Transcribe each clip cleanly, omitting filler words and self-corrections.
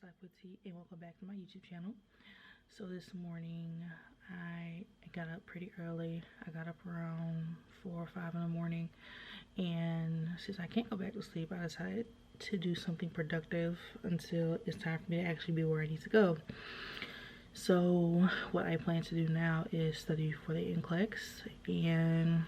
Life with T, and welcome back to my YouTube channel. So this morning I got up pretty early. I got up around 4 or 5 in the morning, and since I can't go back to sleep, I decided to do something productive until it's time for me to actually be where I need to go. So what I plan to do now is study for the NCLEX, and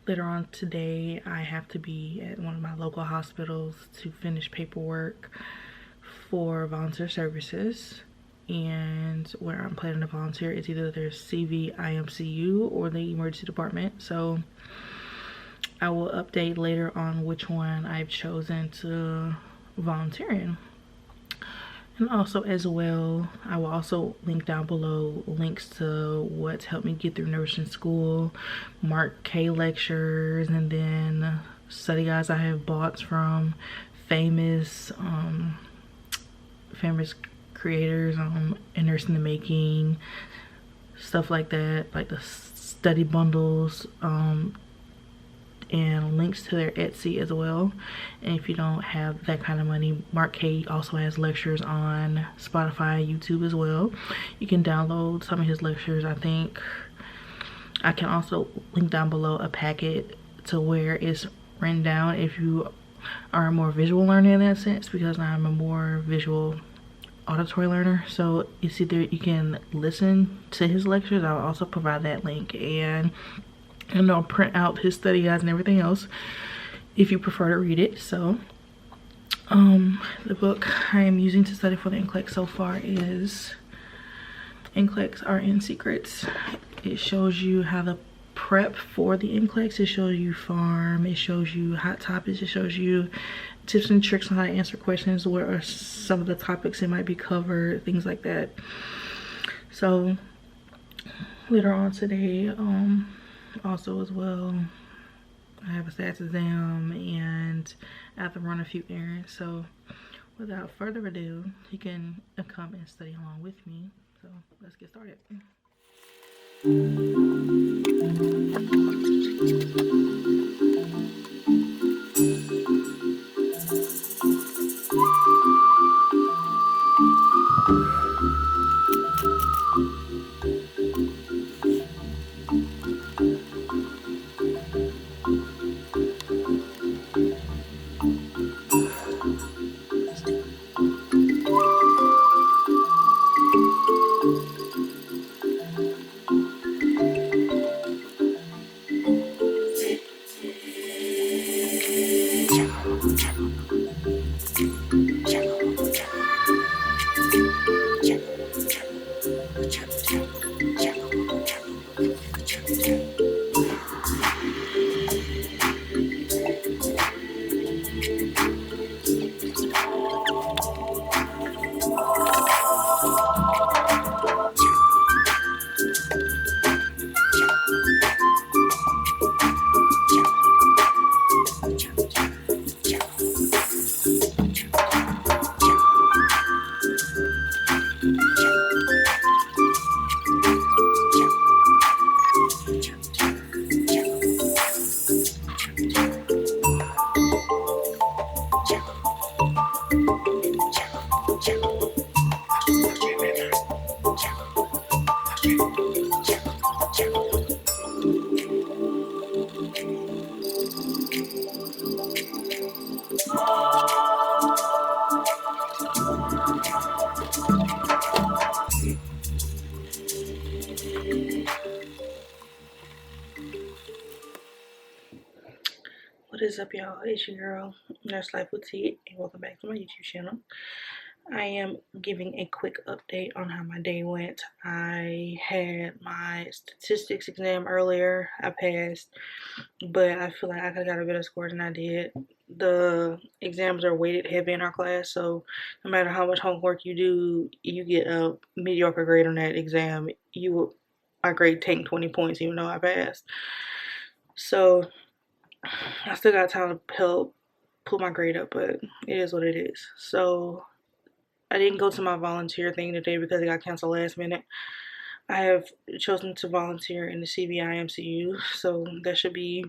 later on today I have to be at one of my local hospitals to finish paperwork for volunteer services. And where I'm planning to volunteer is either their CV IMCU or the emergency department. So I will update later on which one I've chosen to volunteer in. And also, as well, I will also link down below links to what's helped me get through nursing school, Mark K lectures, and then study guides I have bought from famous creators in nursing the making, stuff like that, like the study bundles, and links to their Etsy as well. And if you don't have that kind of money, Mark K also has lectures on Spotify, YouTube as well. You can download some of his lectures. I think I can also link down below a packet to where it's written down if you are a more visual learner in that sense, because I'm a more visual auditory learner. So it's either you can listen to his lectures, I'll also provide that link, and I'll print out his study guides and everything else if you prefer to read it. So the book I am using to study for the NCLEX so far is NCLEX RN Secrets. It shows you how to prep for the NCLEX. It shows you farm, it shows you hot topics, it shows you tips and tricks on how to answer questions, what are some of the topics that might be covered, things like that. So later on today, also as well, I have a stats exam and I have to run a few errands. So without further ado, you can come and study along with me. So let's get started. What is up, y'all? It's your girl, Nurse Life with T, and welcome back to my YouTube channel. I am giving a quick update on how my day went. I had my statistics exam earlier. I passed, but I feel like I could have got a better score than I did. The exams are weighted heavy in our class, so no matter how much homework you do, you get a mediocre grade on that exam. My grade tanked 20 points even though I passed. So I still got time to help pull my grade up, but it is what it is. So I didn't go to my volunteer thing today because it got canceled last minute. I have chosen to volunteer in the CVIMCU, so that should be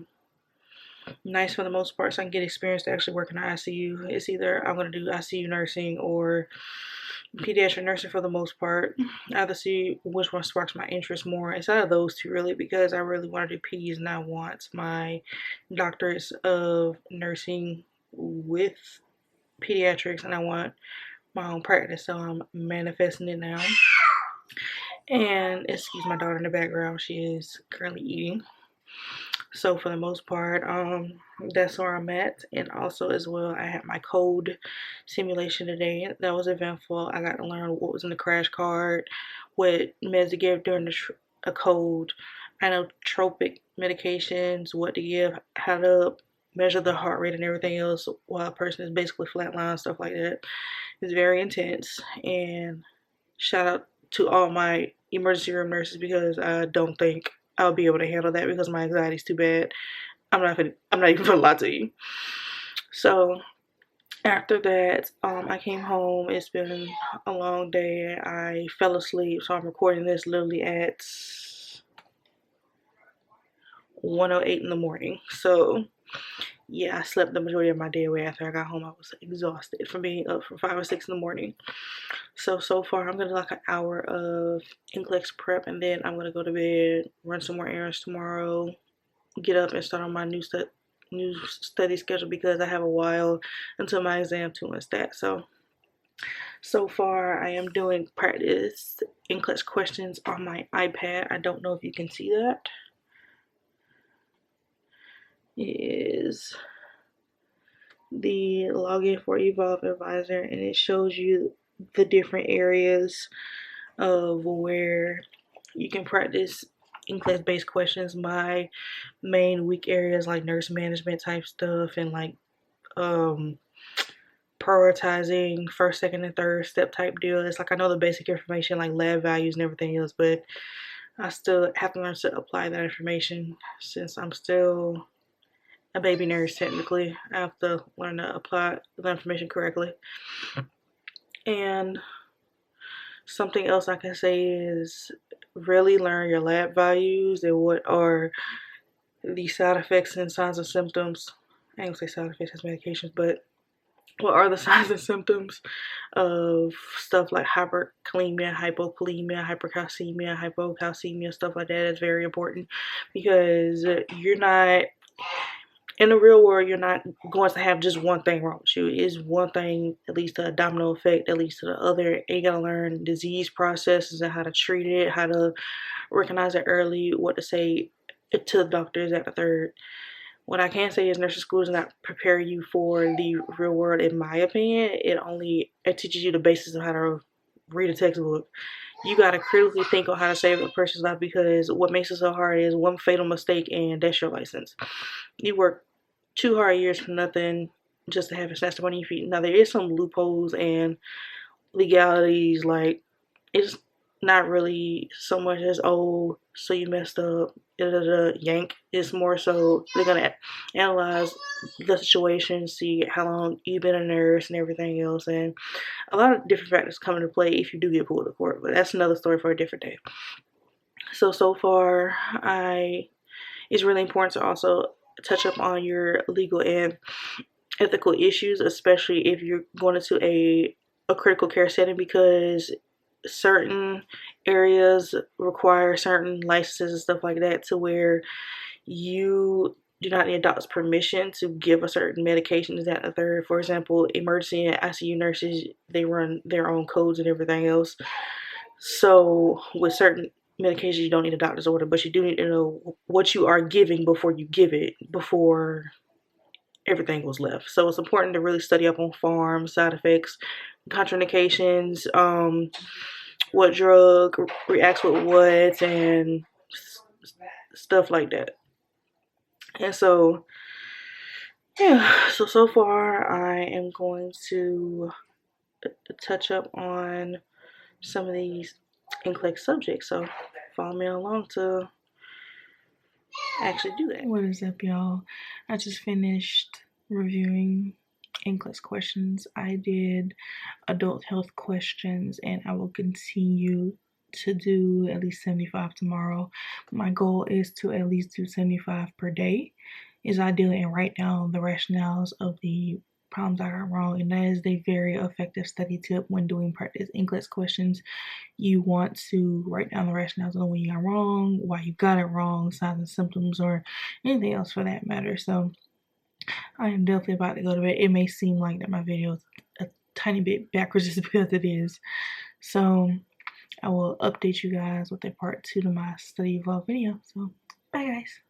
nice for the most part, so I can get experience to actually work in the ICU. It's either I'm going to do ICU nursing or pediatric nursing for the most part. I have to see which one sparks my interest more. It's out of those two really, because I really want to do peds and I want my doctorates of nursing with pediatrics, and I want my own practice, so I'm manifesting it now. And excuse my daughter in the background, she is currently eating. So for the most part, that's where I'm at. And also as well, I had my code simulation today. That was eventful. I got to learn what was in the crash card, what meds to give during a code, inotropic medications, what to give, how to measure the heart rate and everything else while a person is basically flatline, stuff like that. It's very intense. And shout out to all my emergency room nurses, because I don't think I'll be able to handle that because my anxiety is too bad. I'm not even gonna lie to you. So after that, I came home. It's been a long day. I fell asleep, so I'm recording this literally at 1:08 in the morning. So yeah, I slept the majority of my day away. After I got home, I was exhausted from being up from 5 or 6 in the morning. So far, I'm gonna do like an hour of NCLEX prep, and then I'm gonna go to bed, run some more errands tomorrow, get up and start on my new study schedule, because I have a while until my exam 2 and stat. So far, I am doing practice NCLEX questions on my iPad. I don't know if you can see that. Is the login for Evolve Advisor, and it shows you the different areas of where you can practice NCLEX based questions. My main weak areas like nurse management type stuff, and like prioritizing first, second, and third step type deal. It's like I know the basic information like lab values and everything else, but I still have to learn to apply that information since I'm still a baby nurse technically. I have to learn to apply the information correctly. And something else I can say is really learn your lab values and what are the side effects and signs and symptoms. I ain't gonna say side effects as medications, but what are the signs and symptoms of stuff like hyperkalemia, hypokalemia, hypercalcemia, hypocalcemia, stuff like that is very important, because you're not in the real world, you're not going to have just one thing wrong with you. It's one thing that leads to a domino effect that leads to the other. And you gotta learn disease processes and how to treat it, how to recognize it early, what to say to the doctors at the third. What I can say is nursing school does not prepare you for the real world, in my opinion. It teaches you the basics of how to read a textbook. You gotta critically think on how to save a person's life, because what makes it so hard is one fatal mistake and that's your license. You work 2 hard years for nothing just to have it snatched up on your feet. Now there is some loopholes and legalities, like it's not really so much as, oh, so you messed up, yank. It's more so they're gonna analyze the situation, see how long you've been a nurse and everything else, and a lot of different factors come into play if you do get pulled to court, but that's another story for a different day. So far, it's really important to also touch up on your legal and ethical issues, especially if you're going into a critical care setting, because certain areas require certain licenses and stuff like that, to where you do not need a doctor's permission to give a certain medication. Is that a third? For example, emergency and ICU nurses, they run their own codes and everything else. So with certain medications, you don't need a doctor's order, but you do need to know what you are giving before you give it, before everything goes left. So it's important to really study up on pharm, side effects, contraindications, what drug reacts with what, and stuff like that. And so, yeah, so far I am going to touch up on some of these NCLEX subjects. So follow me along to actually do that. What is up, y'all? I just finished reviewing NCLEX questions. I did adult health questions, and I will continue to do at least 75 tomorrow. My goal is to at least do 75 per day. is ideally and write down the rationales of the problems I got wrong, and that is a very effective study tip when doing practice NCLEX questions. You want to write down the rationales of when you got wrong, why you got it wrong, signs and symptoms, or anything else for that matter. So I am definitely about to go to bed. It may seem like that my video is a tiny bit backwards just because it is. So I will update you guys with a part 2 to my study evolve video. So bye guys.